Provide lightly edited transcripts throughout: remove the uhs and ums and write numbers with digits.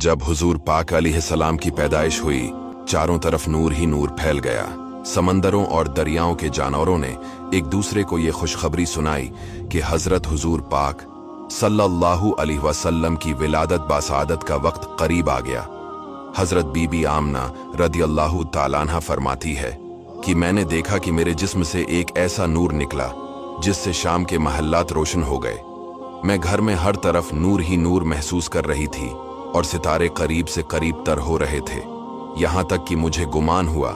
जब हुजूर पाक अलैहिस्सलाम की पैदाइश हुई, चारों तरफ नूर ही नूर फैल गया। समंदरों और दरियाओं के जानवरों ने एक दूसरे को ये खुशखबरी सुनाई कि हजरत हुजूर पाक सल्लल्लाहु अलैहि वसल्लम की विलादत बासादत का वक्त करीब आ गया। हजरत बीबी आमना रदियल्लाहु ताला अन्हा फरमाती है कि मैंने देखा कि मेरे जिस्म से एक ऐसा नूर निकला जिससे शाम के महल्लात रोशन हो गए। मैं घर में हर तरफ नूर ही नूर महसूस कर रही थी और सितारे करीब से करीब तर हो रहे थे, यहाँ तक कि मुझे गुमान हुआ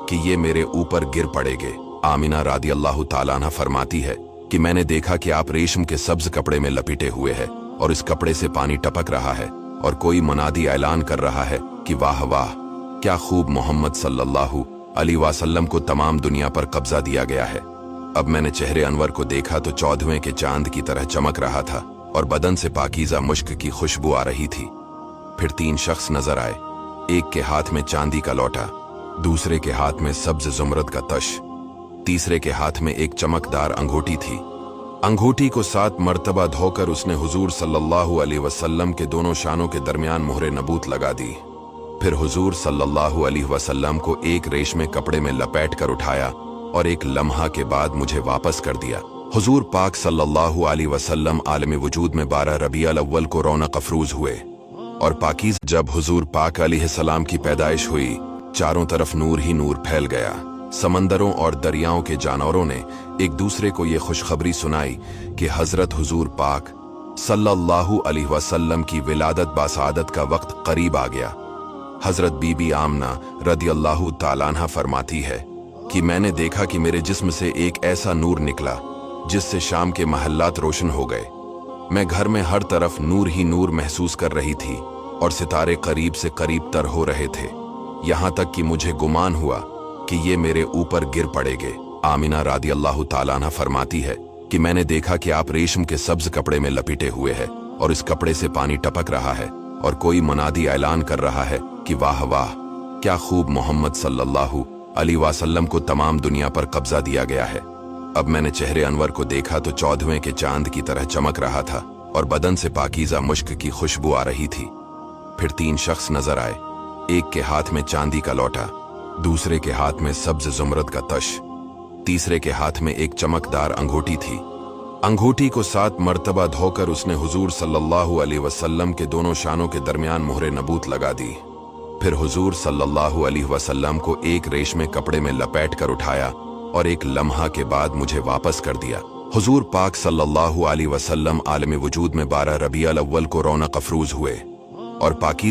कि ये मेरे ऊपर गिर पड़ेंगे। आमिना रदियल्लाहु ताला अन्हा फरमाती है कि मैंने देखा कि आप रेशम के सब्ज कपड़े में लपेटे हुए हैं और इस कपड़े से पानी टपक रहा है और कोई मुनादी ऐलान कर रहा है कि वाह वाह, क्या खूब मोहम्मद सल्लल्लाहु अलैहि वसल्लम को तमाम दुनिया पर कब्जा दिया गया है। अब मैंने चेहरे अनवर को देखा तो 14वें के चांद की तरह चमक रहा था और बदन से पाकीज़ा मुश्क की खुशबू आ रही थी। फिर 3 शख्स नजर आए, एक के हाथ में चांदी का लोटा, दूसरे के हाथ में सब्ज जुमरद का तश, तीसरे के हाथ में एक चमकदार अंगूठी थी। अंगूठी को 7 मर्तबा धोकर उसने हुजूर सल्लल्लाहु अलैहि वसल्लम के दोनों शानों के दरमियान मोहरे नबूत लगा दी। फिर हुजूर सल्लल्लाहु अलैहि वसल्लम को एक रेशमे कपड़े में लपेट कर उठाया और एक लम्हा के बाद मुझे वापस कर दिया। हुजूर पाक सल्लल्लाहु अलैहि वसल्लम आलम वजूद में 12 रबीउल अव्वल को रौनक अफरूज हुए और पाकीज़। जब हुजूर पाक अलैहिस्सलाम की पैदाइश हुई, चारों तरफ नूर ही नूर फैल गया। समंदरों और दरियाओं के जानवरों ने एक दूसरे को ये खुशखबरी सुनाई कि हजरत हुजूर पाक सल्लल्लाहु अलैहि वसल्लम की विलादत बासादत का वक्त करीब आ गया। हजरत बीबी आमना रदियल्लाहु ताला अन्हा फरमाती है कि मैंने देखा कि मेरे जिस्म से एक ऐसा नूर निकला जिससे शाम के महल्लात रोशन हो गए। मैं घर में हर तरफ नूर ही नूर महसूस कर रही थी और सितारे करीब से करीब तर हो रहे थे, यहाँ तक कि मुझे गुमान हुआ कि ये मेरे ऊपर गिर पड़ेंगे। आमिना रदियल्लाहु ताला अन्हा फरमाती है कि मैंने देखा कि आप रेशम के सब्ज कपड़े में लपेटे हुए हैं और इस कपड़े से पानी टपक रहा है और कोई मुनादी ऐलान कर रहा है कि वाह वाह, क्या खूब मोहम्मद सल्लल्लाहु अलैहि वसल्लम को तमाम दुनिया पर कब्जा दिया गया है। अब मैंने चेहरे अनवर को देखा तो 14वें के चांद की तरह चमक रहा था और बदन से पाकीज़ा मुश्क की खुशबू आ रही थी। फिर 3 शख्स नजर आए, एक के हाथ में चांदी का लोटा, दूसरे के हाथ में सब्ज जुमरद का तश, तीसरे के हाथ में एक चमकदार अंगूठी थी। अंगूठी को 7 मर्तबा धोकर उसने हुजूर सल्लल्लाहु अलैहि वसल्लम के दोनों शानों के दरमियान मोहरे नबूत लगा दी। फिर हुजूर सल्लल्लाहु अलैहि वसल्लम को एक रेशमे कपड़े में लपेट कर उठाया और एक लम्हा के बाद मुझे वापस कर दिया। हुजूर पाक सल्लल्लाहु अलैहि वसल्लम आलम वजूद में 12 रबीउल अव्वल को रौनक अफरूज हुए और पाकीज़